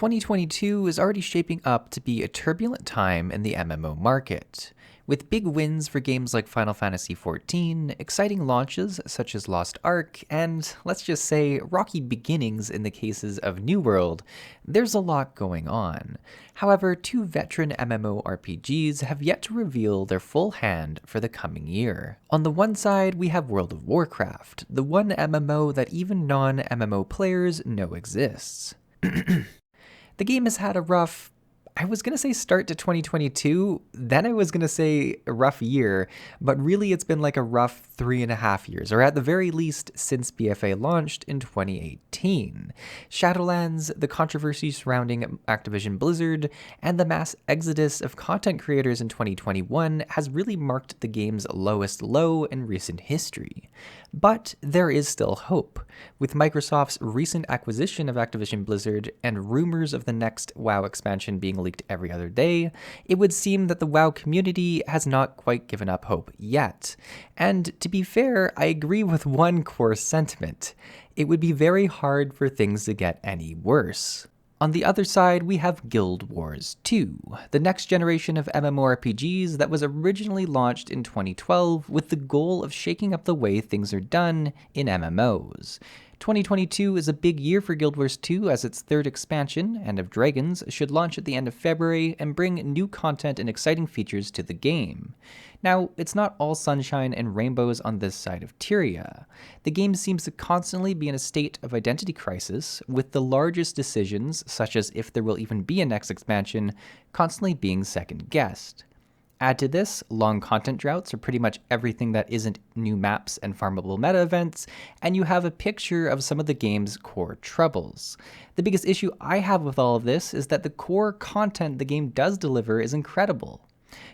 2022 is already shaping up to be a turbulent time in the MMO market. With big wins for games like Final Fantasy XIV, exciting launches such as Lost Ark, and let's just say rocky beginnings in the cases of New World, there's a lot going on. However, two veteran MMORPGs have yet to reveal their full hand for the coming year. On the one side, we have World of Warcraft, the one MMO that even non-MMO players know exists. The game has had a rough, I was going to say start to 2022, then I was going to say a rough year, but really it's been like a rough 3.5 years, or at the very least since BFA launched in 2018. Shadowlands, the controversy surrounding Activision Blizzard, and the mass exodus of content creators in 2021 has really marked the game's lowest low in recent history. But there is still hope. With Microsoft's recent acquisition of Activision Blizzard and rumors of the next WoW expansion being leaked every other day, it would seem that the WoW community has not quite given up hope yet. And to be fair, I agree with one core sentiment. It would be very hard for things to get any worse. On the other side, we have Guild Wars 2, the next generation of MMORPGs that was originally launched in 2012 with the goal of shaking up the way things are done in MMOs. 2022 is a big year for Guild Wars 2 as its third expansion, End of Dragons, should launch at the end of February and bring new content and exciting features to the game. Now, it's not all sunshine and rainbows on this side of Tyria. The game seems to constantly be in a state of identity crisis, with the largest decisions, such as if there will even be a next expansion, constantly being second-guessed. Add to this, long content droughts are pretty much everything that isn't new maps and farmable meta events, and you have a picture of some of the game's core troubles. The biggest issue I have with all of this is that the core content the game does deliver is incredible.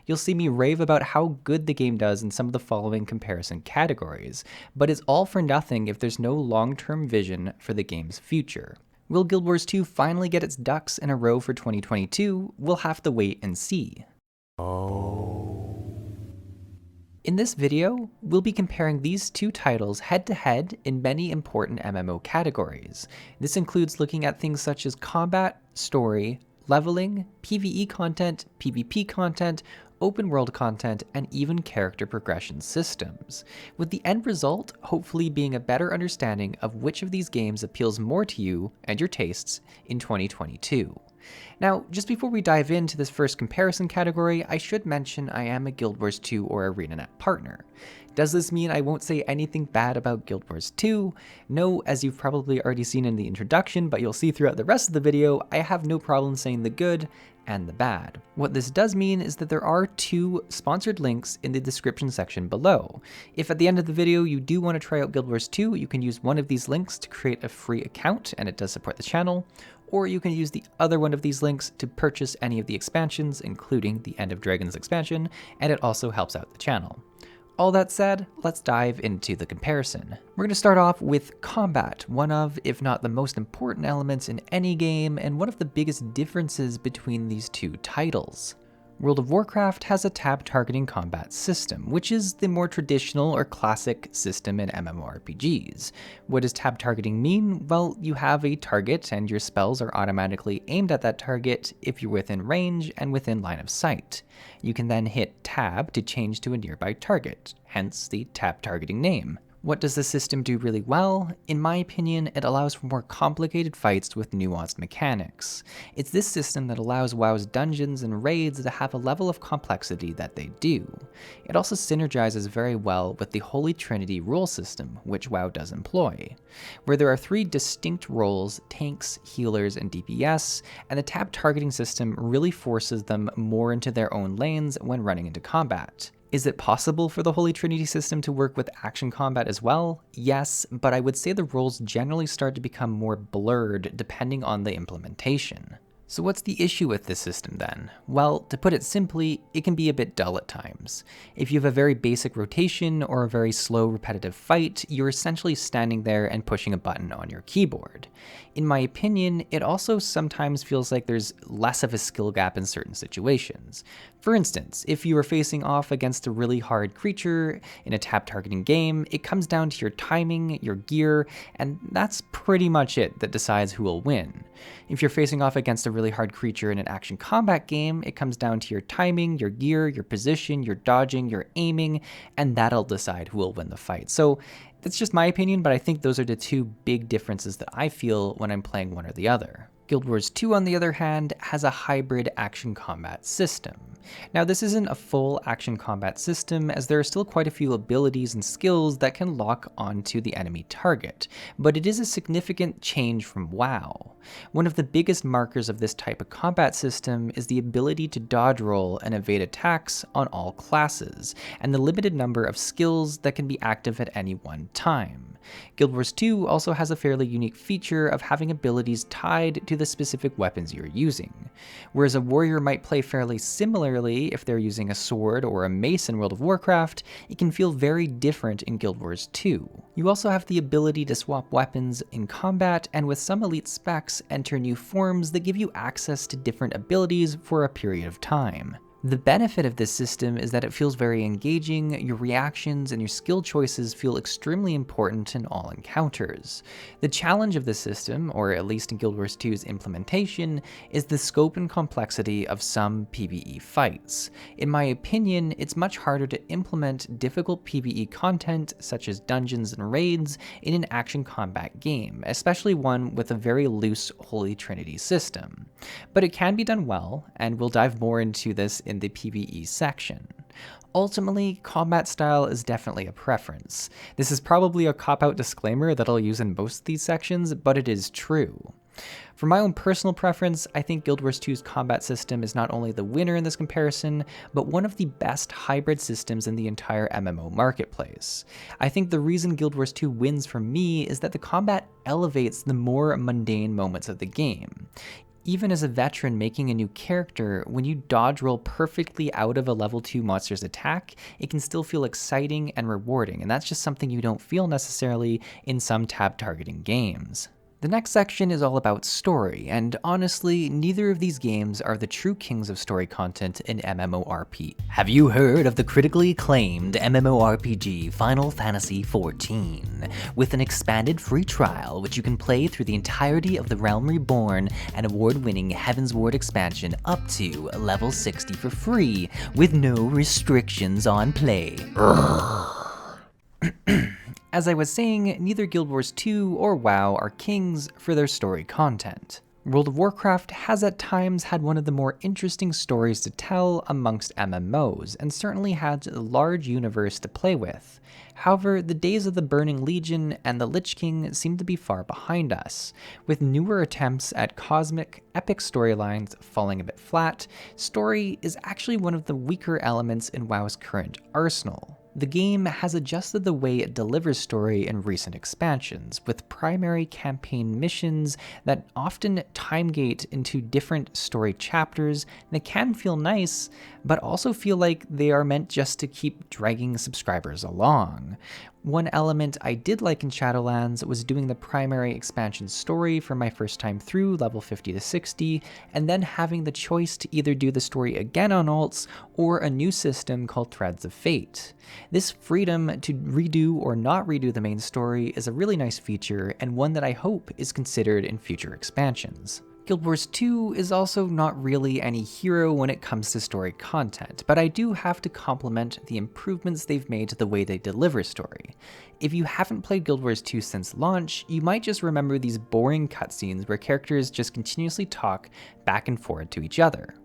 You'll see me rave about how good the game does in some of the following comparison categories, but it's all for nothing if there's no long-term vision for the game's future. Will Guild Wars 2 finally get its ducks in a row for 2022? We'll have to wait and see. In this video, we'll be comparing these two titles head-to-head in many important MMO categories. This includes looking at things such as combat, story, leveling, PvE content, PvP content, open world content, and even character progression systems, with the end result hopefully being a better understanding of which of these games appeals more to you and your tastes in 2022. Now, just before we dive into this first comparison category, I should mention I am a Guild Wars 2 or ArenaNet partner. Does this mean I won't say anything bad about Guild Wars 2? No, as you've probably already seen in the introduction, but you'll see throughout the rest of the video, I have no problem saying the good and the bad. What this does mean is that there are two sponsored links in the description section below. If at the end of the video you do want to try out Guild Wars 2, you can use one of these links to create a free account, and it does support the channel, or you can use the other one of these links to purchase any of the expansions, including the End of Dragons expansion, and it also helps out the channel. All that said, let's dive into the comparison. We're going to start off with combat, one of, if not the most important elements in any game, and one of the biggest differences between these two titles. World of Warcraft has a tab targeting combat system, which is the more traditional or classic system in MMORPGs. What does tab targeting mean? Well, you have a target and your spells are automatically aimed at that target if you're within range and within line of sight. You can then hit tab to change to a nearby target, hence the tab targeting name. What does the system do really well? In my opinion, it allows for more complicated fights with nuanced mechanics. It's this system that allows WoW's dungeons and raids to have a level of complexity that they do. It also synergizes very well with the Holy Trinity role system, which WoW does employ, where there are three distinct roles: tanks, healers, and DPS, and the tab targeting system really forces them more into their own lanes when running into combat. Is it possible for the Holy Trinity system to work with action combat as well? Yes, but I would say the roles generally start to become more blurred depending on the implementation. So what's the issue with this system then? Well, to put it simply, it can be a bit dull at times. If you have a very basic rotation or a very slow repetitive fight, you're essentially standing there and pushing a button on your keyboard. In my opinion, it also sometimes feels like there's less of a skill gap in certain situations. For instance, if you are facing off against a really hard creature in a tab targeting game, it comes down to your timing, your gear, and that's pretty much it that decides who will win. If you're facing off against a really hard creature in an action combat game, it comes down to your timing, your gear, your position, your dodging, your aiming, and that'll decide who will win the fight. So that's just my opinion, but I think those are the two big differences that I feel when I'm playing one or the other. Guild Wars 2, on the other hand, has a hybrid action combat system. Now, this isn't a full action combat system, as there are still quite a few abilities and skills that can lock onto the enemy target, but it is a significant change from WoW. One of the biggest markers of this type of combat system is the ability to dodge roll and evade attacks on all classes, and the limited number of skills that can be active at any one time. Guild Wars 2 also has a fairly unique feature of having abilities tied to the specific weapons you're using. Whereas a warrior might play fairly similarly if they're using a sword or a mace in World of Warcraft, it can feel very different in Guild Wars 2. You also have the ability to swap weapons in combat, and with some elite specs, enter new forms that give you access to different abilities for a period of time. The benefit of this system is that it feels very engaging, your reactions and your skill choices feel extremely important in all encounters. The challenge of this system, or at least in Guild Wars 2's implementation, is the scope and complexity of some PvE fights. In my opinion, it's much harder to implement difficult PvE content such as dungeons and raids in an action combat game, especially one with a very loose Holy Trinity system. But it can be done well, and we'll dive more into this in the PvE section. Ultimately, combat style is definitely a preference. This is probably a cop-out disclaimer that I'll use in most of these sections, but it is true. For my own personal preference, I think Guild Wars 2's combat system is not only the winner in this comparison, but one of the best hybrid systems in the entire MMO marketplace. I think the reason Guild Wars 2 wins for me is that the combat elevates the more mundane moments of the game. Even as a veteran making a new character, when you dodge roll perfectly out of a level 2 monster's attack, it can still feel exciting and rewarding, and that's just something you don't feel necessarily in some tab targeting games. The next section is all about story, and honestly, neither of these games are the true kings of story content in MMORPG. Have you heard of the critically acclaimed MMORPG Final Fantasy XIV? With an expanded free trial, which you can play through the entirety of the Realm Reborn and award-winning Heaven's Ward expansion up to level 60 for free, with no restrictions on play. As I was saying, neither Guild Wars 2 or WoW are kings for their story content. World of Warcraft has at times had one of the more interesting stories to tell amongst MMOs, and certainly had a large universe to play with. However, the days of the Burning Legion and the Lich King seem to be far behind us. With newer attempts at cosmic, epic storylines falling a bit flat, story is actually one of the weaker elements in WoW's current arsenal. The game has adjusted the way it delivers story in recent expansions, with primary campaign missions that often time-gate into different story chapters that can feel nice, but also feel like they are meant just to keep dragging subscribers along. One element I did like in Shadowlands was doing the primary expansion story for my first time through level 50 to 60, and then having the choice to either do the story again on alts or a new system called Threads of Fate. This freedom to redo or not redo the main story is a really nice feature, and one that I hope is considered in future expansions. Guild Wars 2 is also not really any hero when it comes to story content, but I do have to compliment the improvements they've made to the way they deliver story. If you haven't played Guild Wars 2 since launch, you might just remember these boring cutscenes where characters just continuously talk back and forth to each other.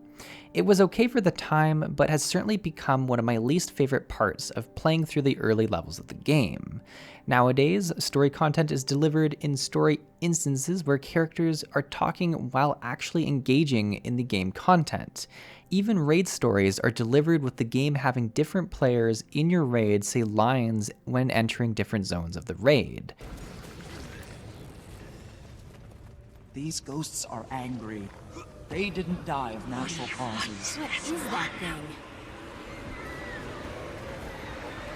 It was okay for the time, but has certainly become one of my least favorite parts of playing through the early levels of the game. Nowadays, story content is delivered in story instances where characters are talking while actually engaging in the game content. Even raid stories are delivered with the game having different players in your raid say lines when entering different zones of the raid. These ghosts are angry. They didn't die of natural causes. What is that thing?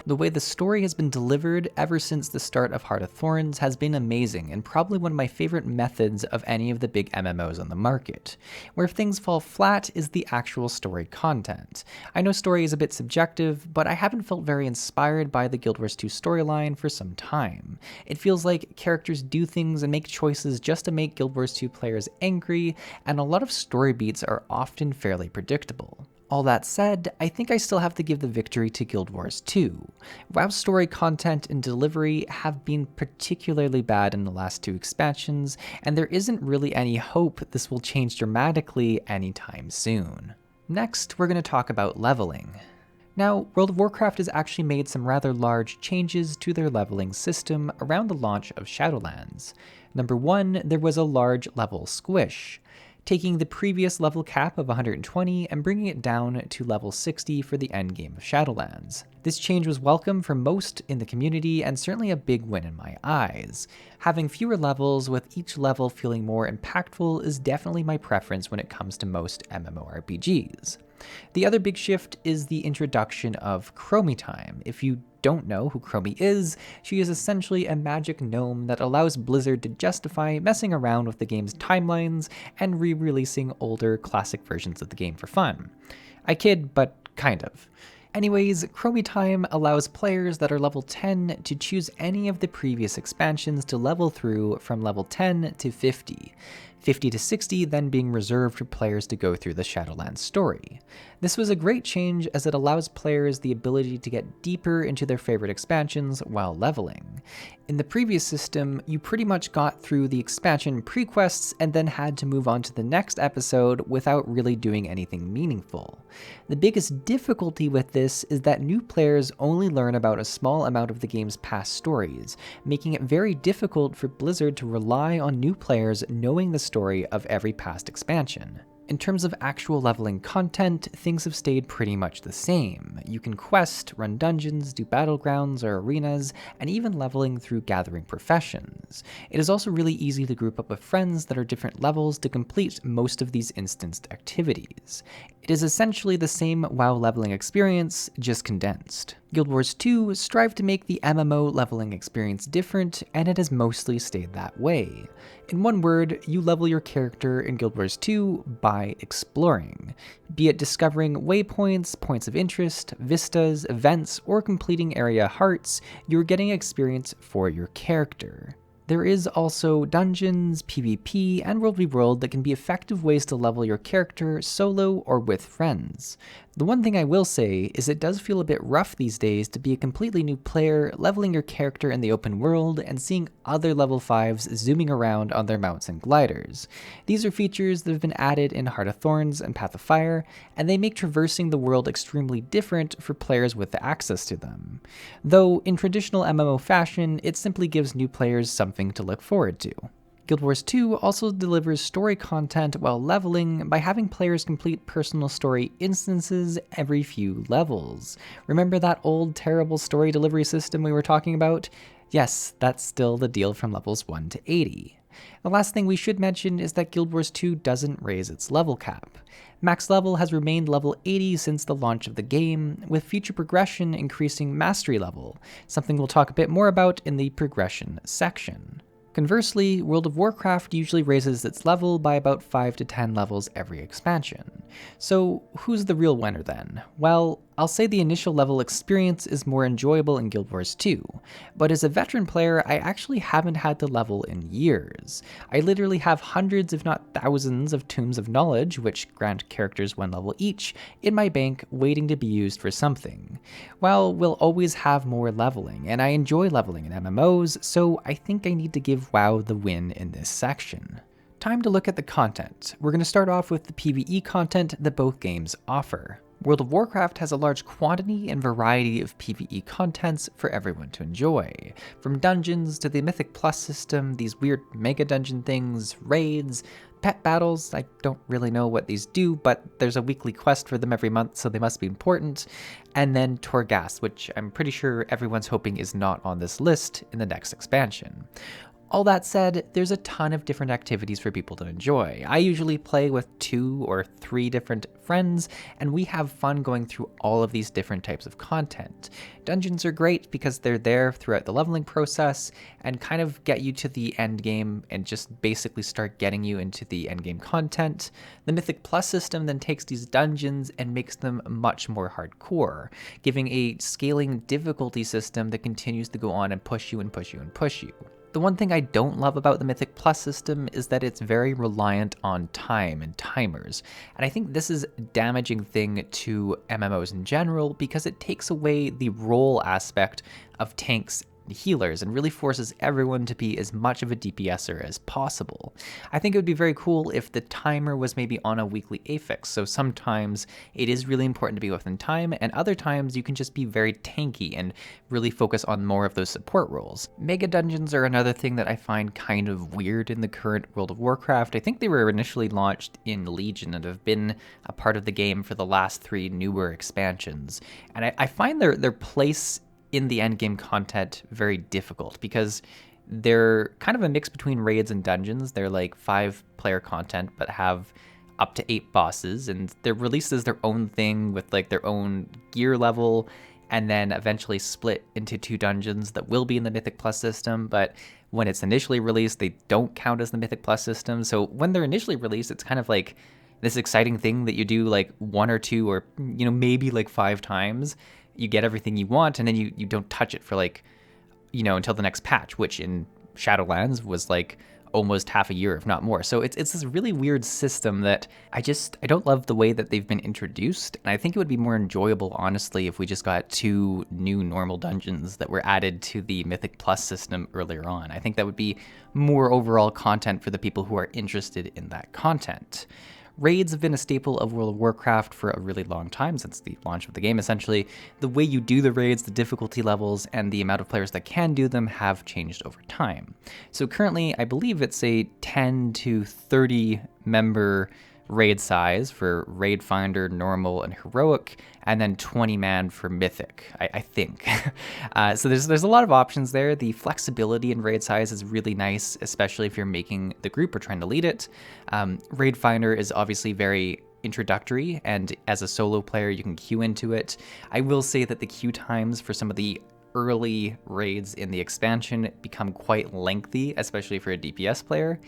The way the story has been delivered ever since the start of Heart of Thorns has been amazing and probably one of my favorite methods of any of the big MMOs on the market. Where if things fall flat is the actual story content. I know story is a bit subjective, but I haven't felt very inspired by the Guild Wars 2 storyline for some time. It feels like characters do things and make choices just to make Guild Wars 2 players angry, and a lot of story beats are often fairly predictable. All that said, I think I still have to give the victory to Guild Wars 2. WoW's story content and delivery have been particularly bad in the last 2 expansions, and there isn't really any hope this will change dramatically anytime soon. Next, we're going to talk about leveling. Now, World of Warcraft has actually made some rather large changes to their leveling system around the launch of Shadowlands. Number 1, there was a large level squish, taking the previous level cap of 120 and bringing it down to level 60 for the endgame of Shadowlands. This change was welcome for most in the community and certainly a big win in my eyes. Having fewer levels with each level feeling more impactful is definitely my preference when it comes to most MMORPGs. The other big shift is the introduction of Chromie Time. If you don't know who Chromie is, she is essentially a magic gnome that allows Blizzard to justify messing around with the game's timelines and re-releasing older classic versions of the game for fun. I kid, but kind of. Anyways, Chromie Time allows players that are level 10 to choose any of the previous expansions to level through from level 10 to 50. 50 to 60 then being reserved for players to go through the Shadowlands story. This was a great change as it allows players the ability to get deeper into their favorite expansions while leveling. In the previous system, you pretty much got through the expansion pre-quests and then had to move on to the next episode without really doing anything meaningful. The biggest difficulty with this is that new players only learn about a small amount of the game's past stories, making it very difficult for Blizzard to rely on new players knowing the story of every past expansion. In terms of actual leveling content, things have stayed pretty much the same. You can quest, run dungeons, do battlegrounds or arenas, and even leveling through gathering professions. It is also really easy to group up with friends that are different levels to complete most of these instanced activities. It is essentially the same WoW leveling experience, just condensed. Guild Wars 2 strived to make the MMO leveling experience different, and it has mostly stayed that way. In one word, you level your character in Guild Wars 2 by exploring. Be it discovering waypoints, points of interest, vistas, events, or completing area hearts, you're getting experience for your character. There is also dungeons, PvP, and World v World that can be effective ways to level your character solo or with friends. The one thing I will say is it does feel a bit rough these days to be a completely new player leveling your character in the open world and seeing other level 5s zooming around on their mounts and gliders. These are features that have been added in Heart of Thorns and Path of Fire, and they make traversing the world extremely different for players with access to them. Though in traditional MMO fashion, it simply gives new players something to look forward to. Guild Wars 2 also delivers story content while leveling by having players complete personal story instances every few levels. Remember that old terrible story delivery system we were talking about? Yes, that's still the deal from levels 1 to 80. The last thing we should mention is that Guild Wars 2 doesn't raise its level cap. Max level has remained level 80 since the launch of the game, with future progression increasing mastery level, something we'll talk a bit more about in the progression section. Conversely, World of Warcraft usually raises its level by about 5 to 10 levels every expansion. So who's the real winner then? Well, I'll say the initial level experience is more enjoyable in Guild Wars 2, but as a veteran player, I actually haven't had to level in years. I literally have hundreds if not thousands of Tombs of Knowledge, which grant characters 1 level each, in my bank waiting to be used for something. WoW will always have more leveling, and I enjoy leveling in MMOs, so I think I need to give WoW the win in this section. Time to look at the content. We're going to start off with the PvE content that both games offer. World of Warcraft has a large quantity and variety of PvE contents for everyone to enjoy. From dungeons to the Mythic Plus system, these weird mega dungeon things, raids, pet battles, I don't really know what these do, but there's a weekly quest for them every month, so they must be important, and then Torghast, which I'm pretty sure everyone's hoping is not on this list in the next expansion. All that said, there's a ton of different activities for people to enjoy. I usually play with 2 or 3 different friends, and we have fun going through all of these different types of content. Dungeons are great because they're there throughout the leveling process and kind of get you to the end game and just basically start getting you into the end game content. The Mythic Plus system then takes these dungeons and makes them much more hardcore, giving a scaling difficulty system that continues to go on and push you and push you and push you. The one thing I don't love about the Mythic Plus system is that it's very reliant on time and timers, and I think this is a damaging thing to MMOs in general because it takes away the role aspect of tanks and healers and really forces everyone to be as much of a DPSer as possible. I think it would be very cool if the timer was maybe on a weekly affix, so sometimes it is really important to be within time, and other times you can just be very tanky and really focus on more of those support roles. Mega dungeons are another thing that I find kind of weird in the current World of Warcraft. I think they were initially launched in Legion and have been a part of the game for the last 3 newer expansions, and I find their place in the endgame content very difficult because they're kind of a mix between raids and dungeons. They're like 5-player content but have up to 8 bosses, and they're released as their own thing with like their own gear level, and then eventually split into 2 dungeons that will be in the Mythic Plus system, but when it's initially released, they don't count as the Mythic Plus system. So when they're initially released, it's kind of like this exciting thing that you do like 1 or 2 or, maybe like 5 times. You get everything you want, and then you don't touch it for like, until the next patch, which in Shadowlands was like almost half a year, if not more. So it's this really weird system that I don't love the way that they've been introduced. And I think it would be more enjoyable, honestly, if we just got 2 new normal dungeons that were added to the Mythic Plus system earlier on. I think that would be more overall content for the people who are interested in that content. Raids have been a staple of World of Warcraft for a really long time, since the launch of the game, essentially. The way you do the raids, the difficulty levels, and the amount of players that can do them have changed over time. So currently, I believe it's a 10 to 30 member raid size for Raid Finder, Normal, and Heroic, and then 20-man for Mythic, I think. So there's a lot of options there. The flexibility in raid size is really nice, especially if you're making the group or trying to lead it. Raid Finder is obviously very introductory, and as a solo player, you can queue into it. I will say that the queue times for some of the early raids in the expansion become quite lengthy, especially for a DPS player,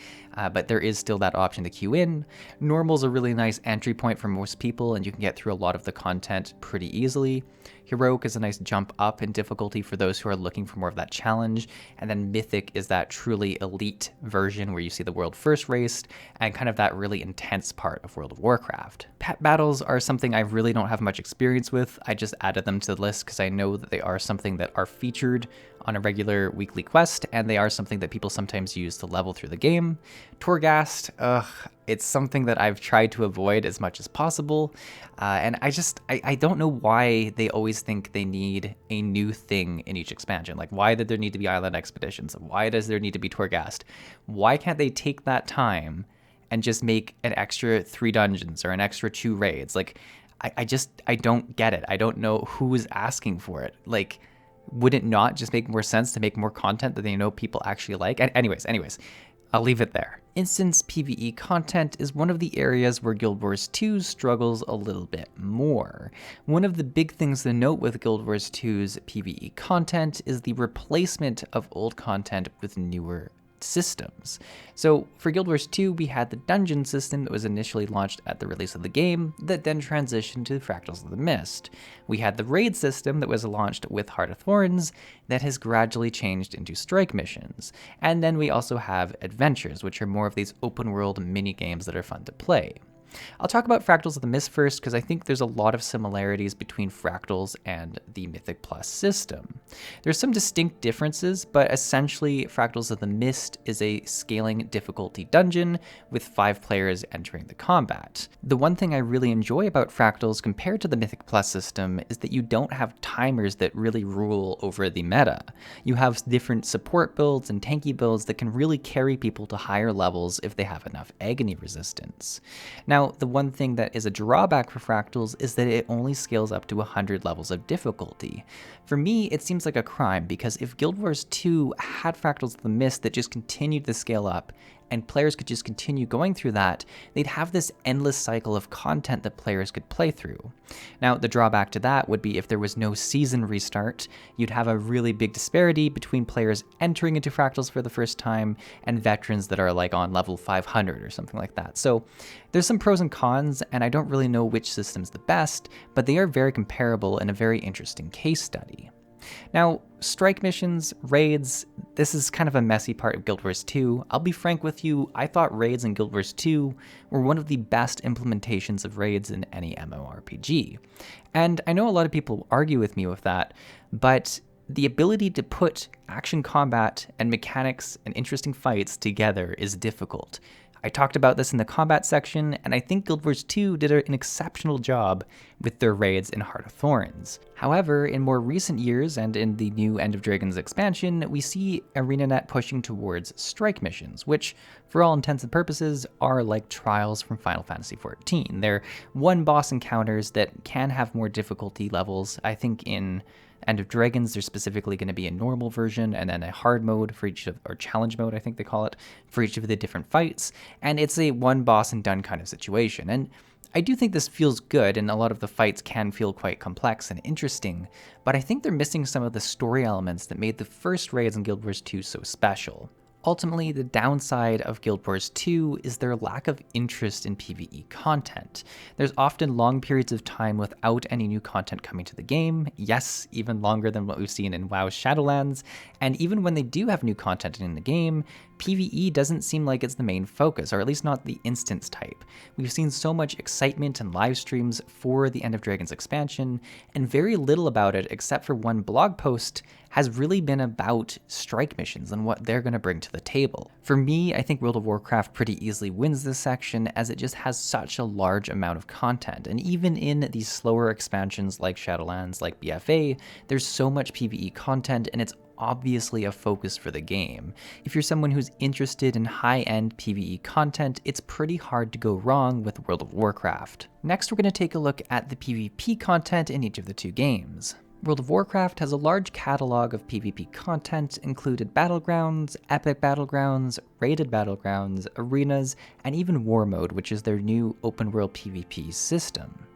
but there is still that option to queue in. Normal's a really nice entry point for most people, and you can get through a lot of the content pretty easily. Heroic is a nice jump up in difficulty for those who are looking for more of that challenge, and then Mythic is that truly elite version where you see the world first raced, and kind of that really intense part of World of Warcraft. Pet battles are something I really don't have much experience with. I just added them to the list because I know that they are something that are featured on a regular weekly quest, and they are something that people sometimes use to level through the game. Torghast, it's something that I've tried to avoid as much as possible, and I don't know why they always think they need a new thing in each expansion. Like, why did there need to be island expeditions? Why does there need to be Torghast? Why can't they take that time and just make an extra 3 dungeons or an extra 2 raids? Like, I don't get it. I don't know who is asking for it. Like, would it not just make more sense to make more content that they know people actually like? And anyways, I'll leave it there. Instance PvE content is one of the areas where Guild Wars 2 struggles a little bit more. One of the big things to note with Guild Wars 2's PvE content is the replacement of old content with newer systems. So for Guild Wars 2, we had the dungeon system that was initially launched at the release of the game that then transitioned to Fractals of the Mist. We had the raid system that was launched with Heart of Thorns that has gradually changed into strike missions. And then we also have adventures, which are more of these open world mini games that are fun to play. I'll talk about Fractals of the Mist first because I think there's a lot of similarities between Fractals and the Mythic Plus system. There's some distinct differences, but essentially Fractals of the Mist is a scaling difficulty dungeon with 5 players entering the combat. The one thing I really enjoy about Fractals compared to the Mythic Plus system is that you don't have timers that really rule over the meta. You have different support builds and tanky builds that can really carry people to higher levels if they have enough agony resistance. Now, Now, the one thing that is a drawback for Fractals is that it only scales up to 100 levels of difficulty. For me, it seems like a crime, because if Guild Wars 2 had Fractals of the Mist that just continued to scale up, and players could just continue going through that, they'd have this endless cycle of content that players could play through. Now, the drawback to that would be if there was no season restart, you'd have a really big disparity between players entering into Fractals for the first time and veterans that are like on level 500 or something like that. So there's some pros and cons, and I don't really know which system's the best, but they are very comparable in a very interesting case study. Now, strike missions, raids, this is kind of a messy part of Guild Wars 2. I'll be frank with you, I thought raids in Guild Wars 2 were one of the best implementations of raids in any MMORPG. And I know a lot of people argue with me with that, but the ability to put action combat and mechanics and interesting fights together is difficult. I talked about this in the combat section, and I think Guild Wars 2 did an exceptional job with their raids in Heart of Thorns. However, in more recent years and in the new End of Dragons expansion, we see ArenaNet pushing towards strike missions, which, for all intents and purposes, are like trials from Final Fantasy XIV. They're one-boss encounters that can have more difficulty levels. I think in End of Dragons, there's specifically going to be a normal version and then a hard mode for each of, or challenge mode, I think they call it, for each of the different fights. And it's a one boss and done kind of situation. And I do think this feels good, and a lot of the fights can feel quite complex and interesting, but I think they're missing some of the story elements that made the first raids in Guild Wars 2 so special. Ultimately, the downside of Guild Wars 2 is their lack of interest in PvE content. There's often long periods of time without any new content coming to the game, yes, even longer than what we've seen in WoW's Shadowlands, and even when they do have new content in the game, PvE doesn't seem like it's the main focus, or at least not the instance type. We've seen so much excitement and live streams for the End of Dragons expansion, and very little about it except for one blog post has really been about strike missions and what they're going to bring to the table. For me, I think World of Warcraft pretty easily wins this section, as it just has such a large amount of content, and even in these slower expansions like Shadowlands, like BFA, there's so much PvE content, and it's obviously a focus for the game. If you're someone who's interested in high-end PvE content, it's pretty hard to go wrong with World of Warcraft. Next, we're going to take a look at the PvP content in each of the two games. World of Warcraft has a large catalog of PvP content, included Battlegrounds, Epic Battlegrounds, Rated Battlegrounds, Arenas, and even War Mode, which is their new open-world PvP system.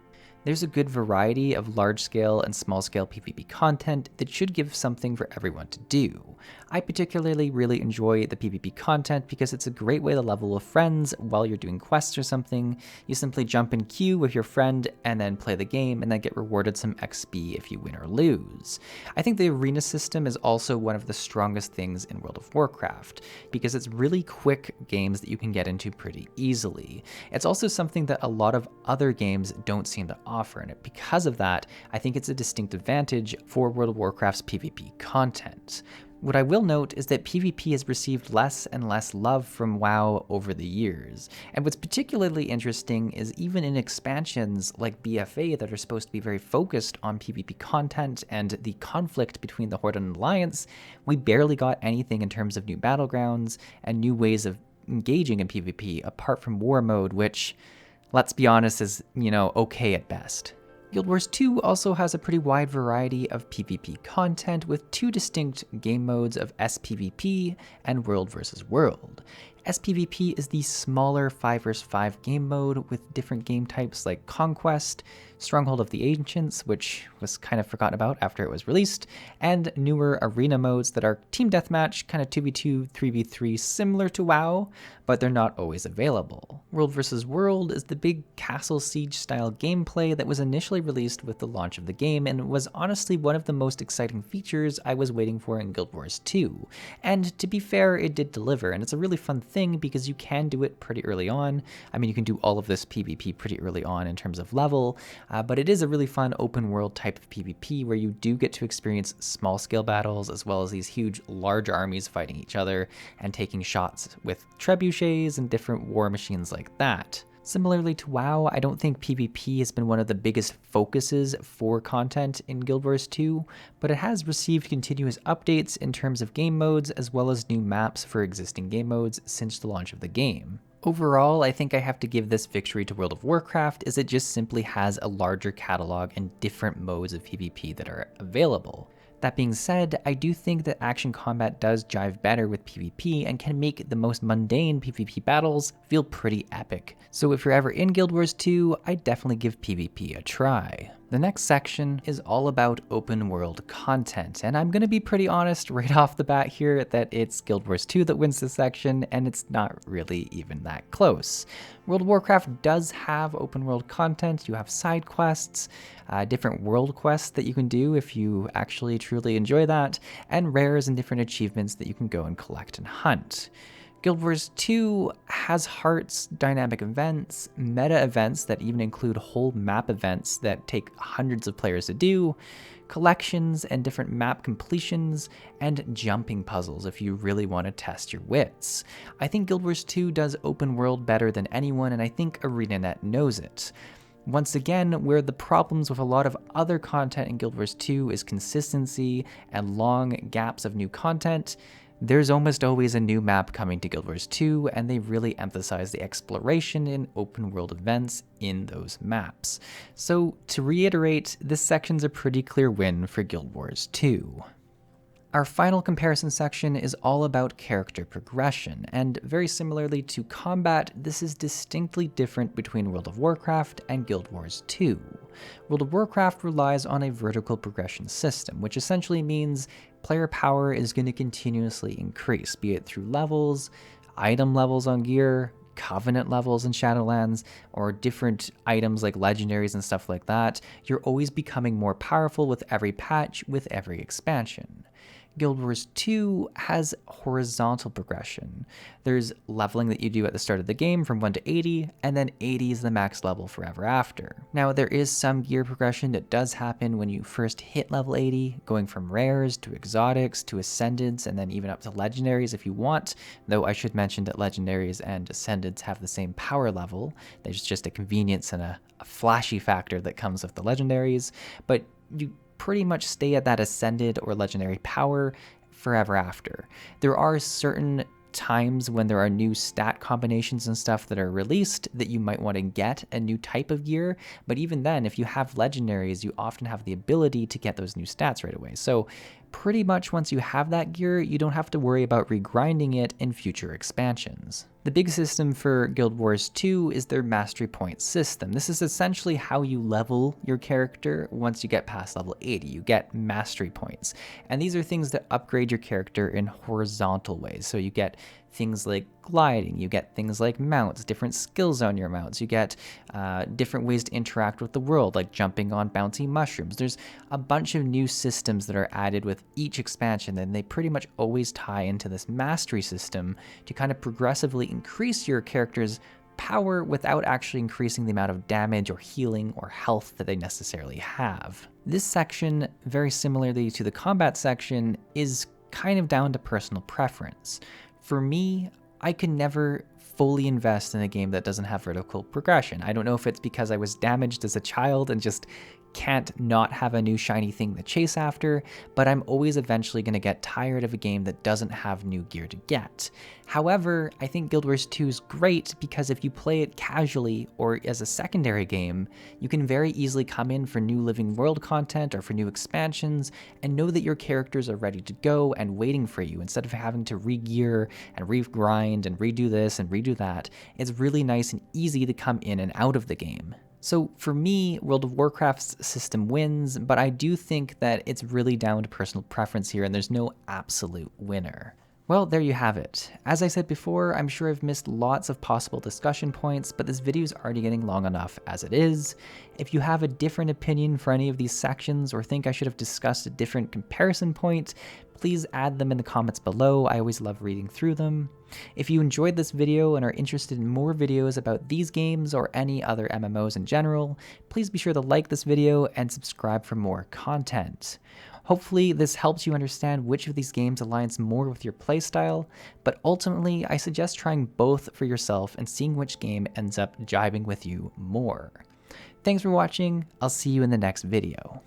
There's a good variety of large-scale and small-scale PvP content that should give something for everyone to do. I particularly really enjoy the PvP content because it's a great way to level with friends while you're doing quests or something. You simply jump in queue with your friend and then play the game and then get rewarded some XP if you win or lose. I think the arena system is also one of the strongest things in World of Warcraft because it's really quick games that you can get into pretty easily. It's also something that a lot of other games don't seem to offer, and because of that, I think it's a distinct advantage for World of Warcraft's PvP content. What I will note is that PvP has received less and less love from WoW over the years, and what's particularly interesting is even in expansions like BFA that are supposed to be very focused on PvP content and the conflict between the Horde and Alliance, we barely got anything in terms of new battlegrounds and new ways of engaging in PvP apart from War Mode, which, let's be honest, is, okay at best. Guild Wars 2 also has a pretty wide variety of PvP content with two distinct game modes of SPVP and World vs. World. SPVP is the smaller 5 vs. 5 game mode with different game types like Conquest, Stronghold of the Ancients, which was kind of forgotten about after it was released, and newer arena modes that are Team Deathmatch, kind of 2v2, 3v3, similar to WoW, but they're not always available. World vs. World is the big Castle Siege style gameplay that was initially released with the launch of the game and was honestly one of the most exciting features I was waiting for in Guild Wars 2. And to be fair, it did deliver, and it's a really fun thing because you can do it pretty early on. I mean, you can do all of this PvP pretty early on in terms of level, but it is a really fun open world type of PvP where you do get to experience small scale battles as well as these huge large armies fighting each other and taking shots with trebuchets and different war machines like that. Similarly to WoW, I don't think PvP has been one of the biggest focuses for content in Guild Wars 2, but it has received continuous updates in terms of game modes as well as new maps for existing game modes since the launch of the game. Overall, I think I have to give this victory to World of Warcraft, as it just simply has a larger catalog and different modes of PvP that are available. That being said, I do think that action combat does jive better with PvP and can make the most mundane PvP battles feel pretty epic. So if you're ever in Guild Wars 2, I'd definitely give PvP a try. The next section is all about open world content, and I'm going to be pretty honest right off the bat here that it's Guild Wars 2 that wins this section, and it's not really even that close. World of Warcraft does have open world content. You have side quests, different world quests that you can do if you actually truly enjoy that, and rares and different achievements that you can go and collect and hunt. Guild Wars 2 has hearts, dynamic events, meta events that even include whole map events that take hundreds of players to do, collections and different map completions, and jumping puzzles if you really want to test your wits. I think Guild Wars 2 does open world better than anyone, and I think ArenaNet knows it. Once again, where the problems with a lot of other content in Guild Wars 2 is consistency and long gaps of new content, there's almost always a new map coming to Guild Wars 2, and they really emphasize the exploration and open world events in those maps. So to reiterate, this section's a pretty clear win for Guild Wars 2. Our final comparison section is all about character progression, and very similarly to combat, this is distinctly different between World of Warcraft and Guild Wars 2. World of Warcraft relies on a vertical progression system, which essentially means player power is going to continuously increase, be it through levels, item levels on gear, covenant levels in Shadowlands, or different items like legendaries and stuff like that. You're always becoming more powerful with every patch, with every expansion. Guild Wars 2 has horizontal progression. There's leveling that you do at the start of the game from 1 to 80, and then 80 is the max level forever after. Now, there is some gear progression that does happen when you first hit level 80, going from rares to exotics to ascendants, and then even up to legendaries if you want, though I should mention that legendaries and ascendants have the same power level. There's just a convenience and a flashy factor that comes with the legendaries, but you pretty much stay at that ascended or legendary power forever after. There are certain times when there are new stat combinations and stuff that are released that you might want to get a new type of gear, but even then, if you have legendaries, you often have the ability to get those new stats right away. So pretty much once you have that gear, you don't have to worry about regrinding it in future expansions. The big system for Guild Wars 2 is their mastery point system. This is essentially how you level your character once you get past level 80. You get mastery points. And these are things that upgrade your character in horizontal ways. So you get things like gliding, you get things like mounts, different skills on your mounts, you get different ways to interact with the world, like jumping on bouncy mushrooms. There's a bunch of new systems that are added with each expansion, and they pretty much always tie into this mastery system to kind of progressively increase your character's power without actually increasing the amount of damage or healing or health that they necessarily have. This section, very similarly to the combat section, is kind of down to personal preference. For me, I can never fully invest in a game that doesn't have vertical progression. I don't know if it's because I was damaged as a child and just can't not have a new shiny thing to chase after, but I'm always eventually going to get tired of a game that doesn't have new gear to get. However, I think Guild Wars 2 is great because if you play it casually or as a secondary game, you can very easily come in for new living world content or for new expansions and know that your characters are ready to go and waiting for you instead of having to re-gear and re-grind and redo this and redo that. It's really nice and easy to come in and out of the game. So for me, World of Warcraft's system wins, but I do think that it's really down to personal preference here and there's no absolute winner. Well, there you have it. As I said before, I'm sure I've missed lots of possible discussion points, but this video is already getting long enough as it is. If you have a different opinion for any of these sections or think I should have discussed a different comparison point, please add them in the comments below. I always love reading through them. If you enjoyed this video and are interested in more videos about these games or any other MMOs in general, please be sure to like this video and subscribe for more content. Hopefully this helps you understand which of these games aligns more with your playstyle, but ultimately I suggest trying both for yourself and seeing which game ends up jiving with you more. Thanks for watching, I'll see you in the next video.